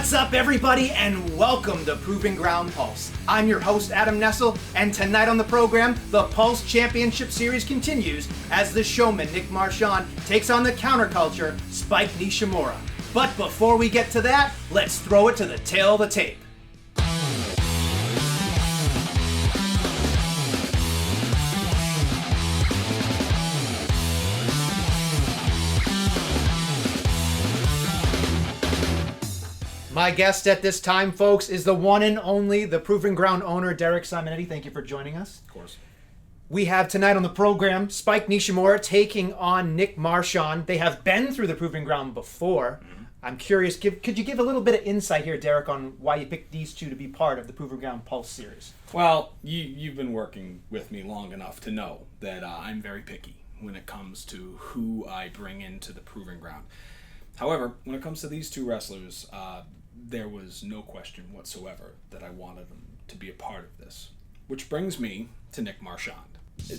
What's up, everybody, and welcome to Proving Ground Pulse. I'm your host, Adam Nessel, and tonight on the program, the Pulse Championship Series continues as the Showman, Nick Marchand, takes on the CounterCulture, Spike Nishimura. But before we get to that, let's throw it to the tail of the tape. My guest at this time, folks, is the one and only, the Proving Ground owner, Derek Simonetti. Thank you for joining us. Of course. We have tonight on the program, Spike Nishimura taking on Nick Marchand. They have been through the Proving Ground before. Mm-hmm. I'm curious, could you give a little bit of insight here, Derek, on why you picked these two to be part of the Proving Ground Pulse series? Well, you've been working with me long enough to know that I'm very picky when it comes to who I bring into the Proving Ground. However, when it comes to these two wrestlers, there was no question whatsoever that I wanted them to be a part of this. Which brings me to Nick Marchand.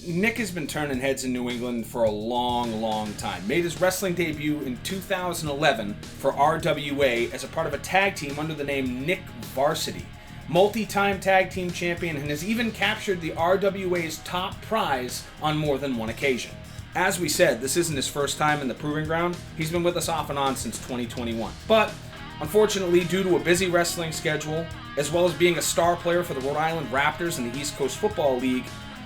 Nick has been turning heads in New England for a long, long time. Made his wrestling debut in 2011 for RWA as a part of a tag team under the name Nick Varsity. Multi-time tag team champion, and has even captured the RWA's top prize on more than one occasion. As we said, this isn't his first time in the Proving Ground. He's been with us off and on since 2021. But unfortunately, due to a busy wrestling schedule, as well as being a star player for the Rhode Island Raptors in the East Coast Football League,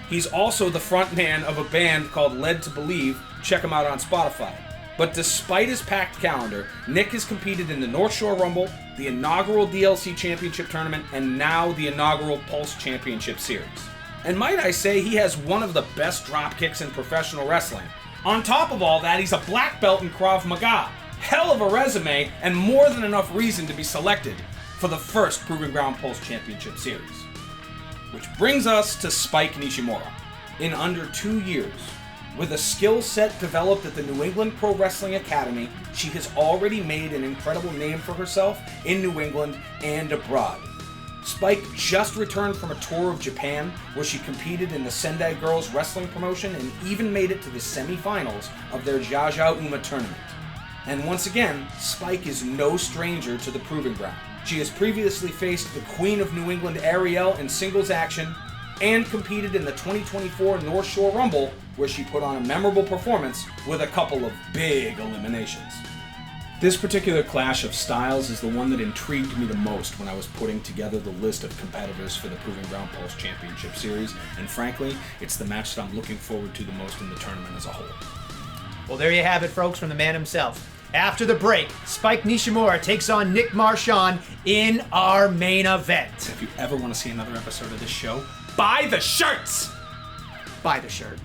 he's also the frontman of a band called Led to Believe. Check him out on Spotify. But despite his packed calendar, Nick has competed in the North Shore Rumble, the inaugural DLC Championship Tournament, and now the inaugural Pulse Championship Series. And might I say, he has one of the best drop kicks in professional wrestling. On top of all that, he's a black belt in Krav Maga. Hell of a resume, and more than enough reason to be selected for the first Proving Ground Pulse Championship Series. Which brings us to Spike Nishimura. In under 2 years, with a skill set developed at the New England Pro Wrestling Academy, she has already made an incredible name for herself in New England and abroad. Spike just returned from a tour of Japan, where she competed in the Sendai girls wrestling promotion and even made it to the semifinals of their Jaja Uma tournament. And once again, Spike is no stranger to the Proving Ground. She has previously faced the Queen of New England Ariel in singles action, and competed in the 2024 North Shore Rumble, where she put on a memorable performance with a couple of big eliminations. This particular clash of styles is the one that intrigued me the most when I was putting together the list of competitors for the Proving Ground Pulse Championship Series, and frankly, it's the match that I'm looking forward to the most in the tournament as a whole. Well, there you have it, folks, from the man himself. After the break, Spike Nishimura takes on Nick Marchand in our main event. If you ever want to see another episode of this show, buy the shirts! Buy the shirt.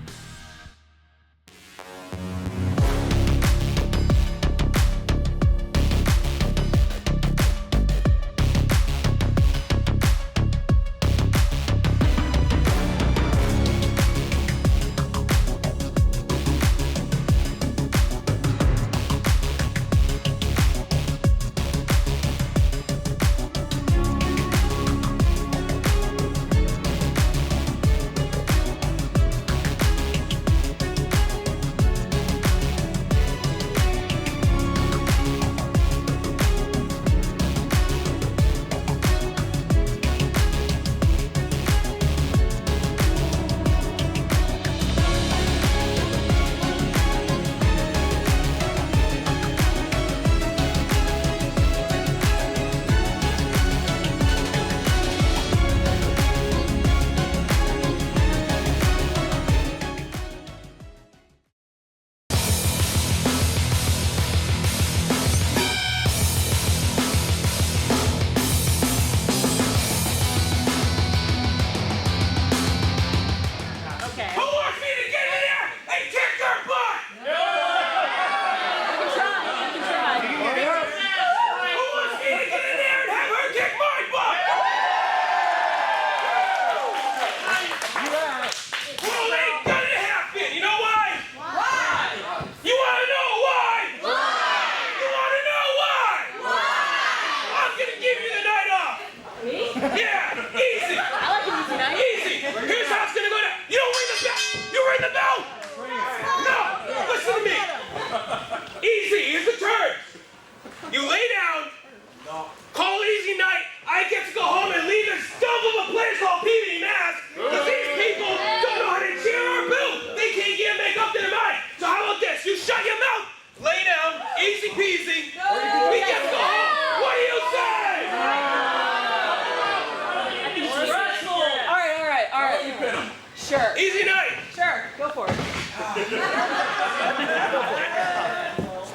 Sure. Easy night. Sure, go for it.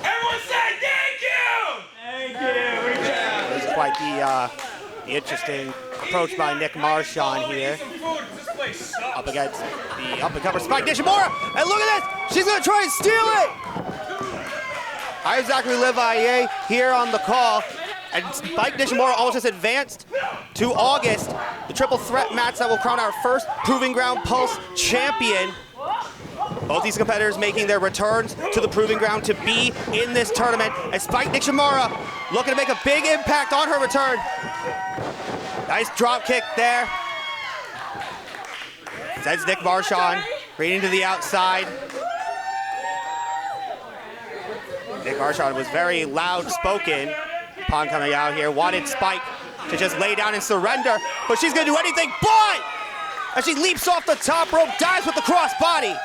Everyone say thank you. Thank you. This is quite the interesting approach by Nick Marchand here. Up against the up-and-comer Spike Nishimura. And look at this. She's going to try and steal it. Isaac Levier here on the call. And Spike Nishimura almost just advanced to August, the triple threat match that will crown our first Proving Ground Pulse champion. Both these competitors making their returns to the Proving Ground to be in this tournament. And Spike Nishimura looking to make a big impact on her return. Nice drop kick there. Sends Nick Marchand right to the outside. Nick Marchand was very loud spoken upon coming out here. Wanted Spike to just lay down and surrender, but she's gonna do anything but! As she leaps off the top rope, dives with the crossbody.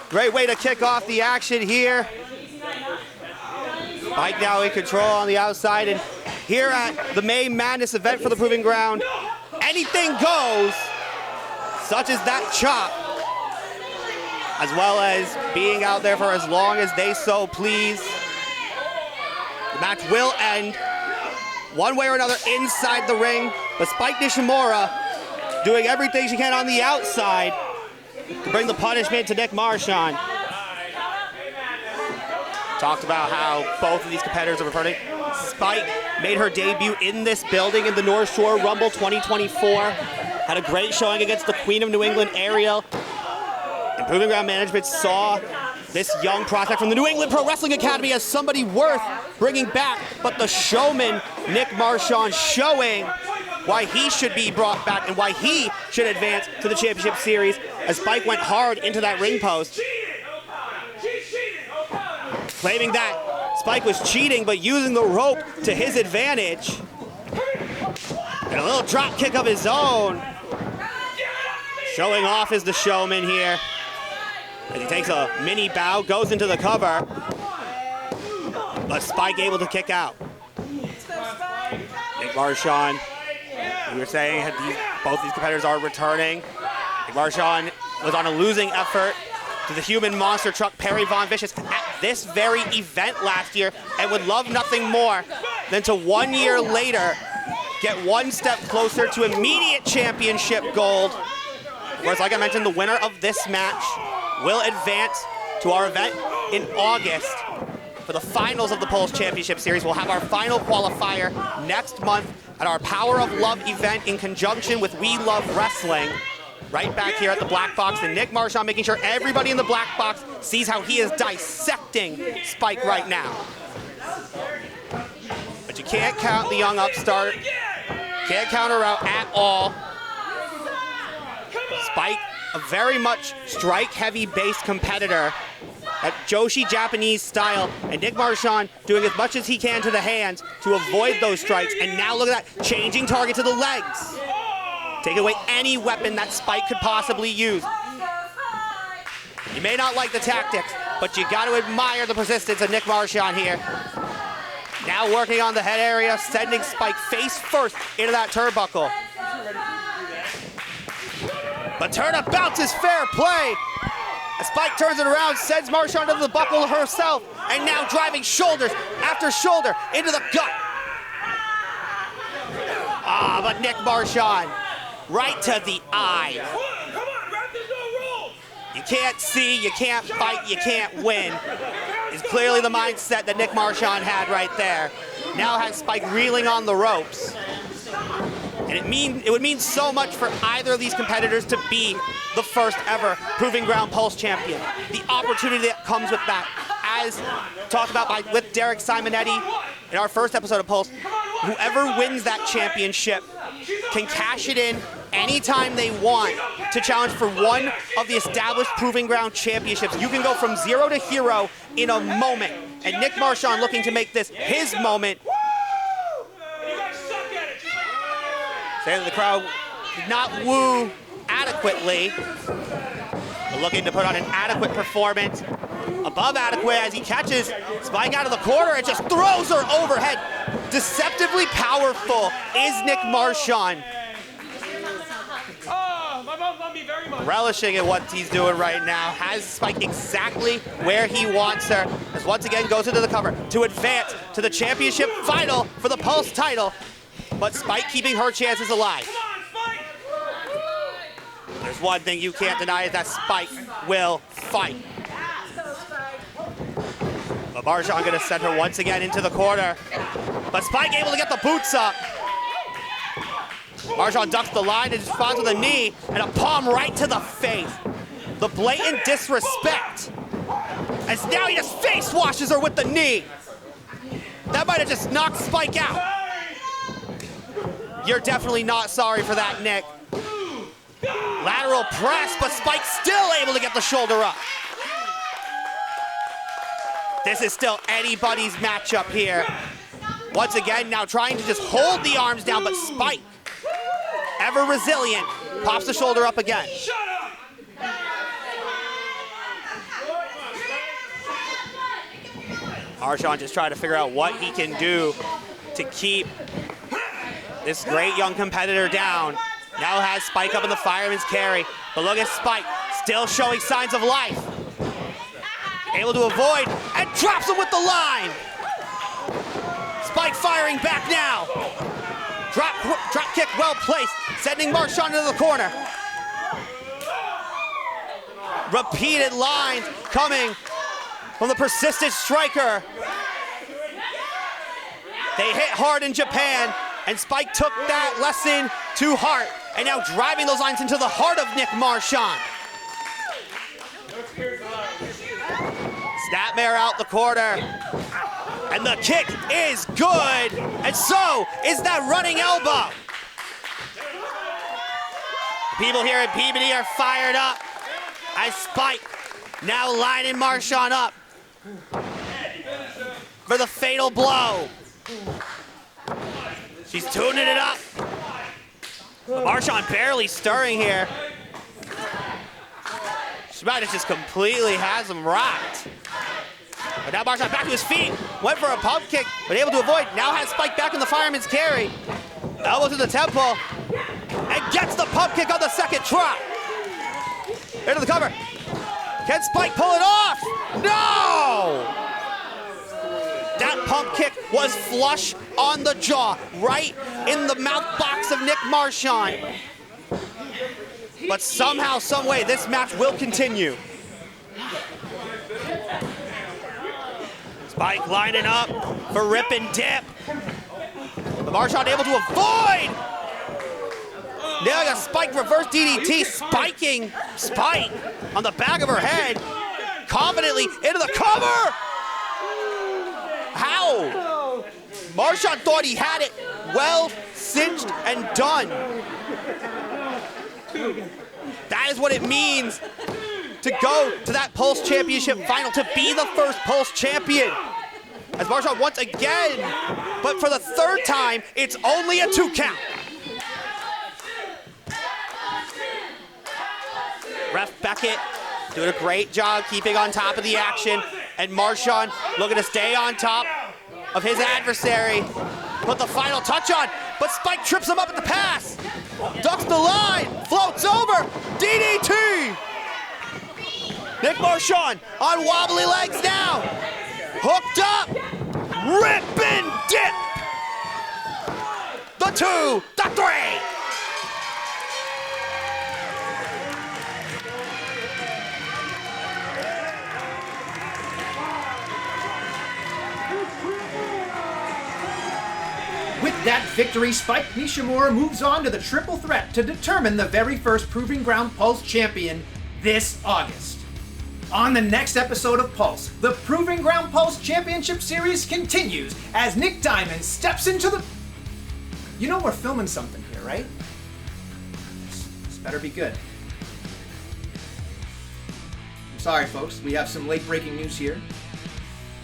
Great way to kick off the action here. Spike now in control on the outside, and here at the May Madness event for the Proving Ground, anything goes, such as that chop, as well as being out there for as long as they so please. The match will end one way or another inside the ring, but Spike Nishimura doing everything she can on the outside to bring the punishment to Nick Marchand. Talked about how both of these competitors are returning. Spike made her debut in this building in the North Shore Rumble 2024. Had a great showing against the Queen of New England, Ariel. And Proving Ground Management saw this young prospect from the New England Pro Wrestling Academy as somebody worth bringing back, but the showman, Nick Marchand, showing why he should be brought back and why he should advance to the championship series as Spike went hard into that ring post, claiming that Spike was cheating but using the rope to his advantage. And a little drop kick of his own. Showing off is the showman here. As he takes a mini bow, goes into the cover, but Spike able to kick out. Nick Marchand, we were saying both these competitors are returning. Nick Marchand was on a losing effort to the human monster truck Perry Von Vicious at this very event last year, and would love nothing more than to 1 year later get one step closer to immediate championship gold. Whereas, like I mentioned, the winner of this match will advance to our event in August for the finals of the Pulse Championship Series. We'll have our final qualifier next month at our Power of Love event in conjunction with We Love Wrestling, right back here at the Black Box. And Nick Marchand making sure everybody in the Black Box sees how he is dissecting Spike right now. But you can't count the young upstart. Can't count her out at all. Spike, a very much strike-heavy based competitor at Joshi Japanese style, and Nick Marchand doing as much as he can to the hands to avoid those strikes. And now look at that, changing target to the legs. Taking away any weapon that Spike could possibly use. You may not like the tactics, but you got to admire the persistence of Nick Marchand here. Now working on the head area, sending Spike face first into that turnbuckle. But turnabout is fair play. As Spike turns it around, sends Marchand into the buckle herself, and now driving shoulders after shoulder into the gut. But Nick Marchand, right to the eye. You can't see, you can't fight, you can't win, is clearly the mindset that Nick Marchand had right there. Now has Spike reeling on the ropes. And it would mean so much for either of these competitors to be the first ever Proving Ground Pulse champion. The opportunity that comes with that, as talked about with Derek Simonetti in our first episode of Pulse, whoever wins that championship can cash it in anytime they want to challenge for one of the established Proving Ground championships. You can go from zero to hero in a moment. And Nick Marchand looking to make this his moment. Saying the crowd did not woo adequately, but looking to put on an adequate performance, above adequate, as he catches Spike out of the corner and just throws her overhead. Deceptively powerful is Nick Marchand. relishing in what he's doing right now. Has Spike exactly where he wants her. As once again goes into the cover to advance to the championship final for the Pulse title. But Spike keeping her chances alive. There's one thing you can't deny is that Spike will fight. But Marchand gonna send her once again into the corner. But Spike able to get the boots up. Marchand ducks the line and responds with a knee and a palm right to the face. The blatant disrespect. As now he just face washes her with the knee. That might have just knocked Spike out. You're definitely not sorry for that, Nick. Lateral press, but Spike still able to get the shoulder up. This is still anybody's matchup here. Once again, now trying to just hold the arms down, but Spike, ever resilient, pops the shoulder up again. Marchand just trying to figure out what he can do to keep this great young competitor down. Now has Spike up in the fireman's carry, but look at Spike, still showing signs of life. Able to avoid, and drops him with the line. Spike firing back now. Drop kick well placed, sending Marchand into the corner. Repeated lines coming from the persistent striker. They hit hard in Japan, and Spike took that lesson to heart, and now driving those lines into the heart of Nick Marchand. Snapmare out the corner, and the kick is good, and so is that running elbow. People here in Peabody are fired up as Spike now lining Marchand up for the fatal blow. She's tuning it up. Marchand barely stirring here. She might have just completely has him rocked. But now Marchand back to his feet, went for a pump kick, but able to avoid. Now has Spike back in the fireman's carry. Elbow to the temple, and gets the pump kick on the second try. Into the cover. Can Spike pull it off? No! That pump kick was flush on the jaw, right in the mouth box of Nick Marchand. But somehow, some way, this match will continue. Spike lining up for rip and dip. But Marchand able to avoid. Nailing a Spike reverse DDT, spiking Spike on the back of her head. Confidently into the cover. How? Marchand thought he had it well cinched and done. That is what it means to go to that Pulse Championship final, to be the first Pulse champion. As Marchand once again, but for the third time, it's only a 2 count. Ref Beckett doing a great job keeping on top of the action, and Marchand looking to stay on top of his adversary. Put the final touch on, but Spike trips him up at the pass. Ducks the line, floats over, DDT! Nick Marchand on wobbly legs now. Hooked up, rip and dip. The 2, the 3. With that victory, Spike Nishimura moves on to the triple threat to determine the very first Proving Ground Pulse champion this August. On the next episode of Pulse, the Proving Ground Pulse Championship Series continues as Nick Diamond steps into the... You know we're filming something here, right? This better be good. I'm sorry, folks. We have some late-breaking news here.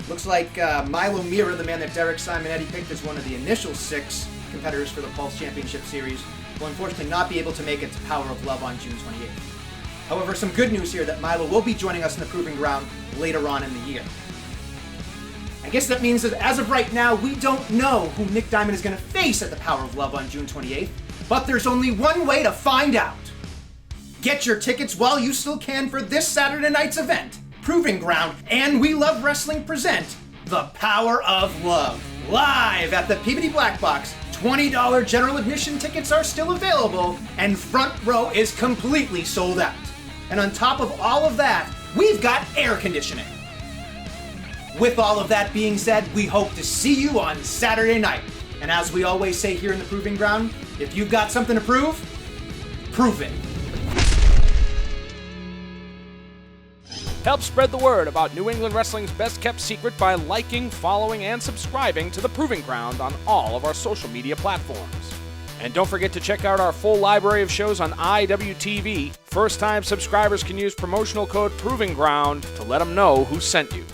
Looks like Milo Mira, the man that Derek Simonetti picked as one of the initial 6 competitors for the Pulse Championship Series, will unfortunately not be able to make it to Power of Love on June 28th. However, some good news here that Milo will be joining us in the Proving Ground later on in the year. I guess that means that as of right now, we don't know who Nick Diamond is going to face at the Power of Love on June 28th, but there's only one way to find out. Get your tickets while you still can for this Saturday night's event. Proving Ground and We Love Wrestling present The Power of Love. Live at the Peabody Black Box, $20 general admission tickets are still available, and front row is completely sold out. And on top of all of that, we've got air conditioning. With all of that being said, we hope to see you on Saturday night. And as we always say here in the Proving Ground, if you've got something to prove it. Help spread the word about New England Wrestling's best-kept secret by liking, following, and subscribing to The Proving Ground on all of our social media platforms. And don't forget to check out our full library of shows on IWTV. First-time subscribers can use promotional code Proving Ground to let them know who sent you.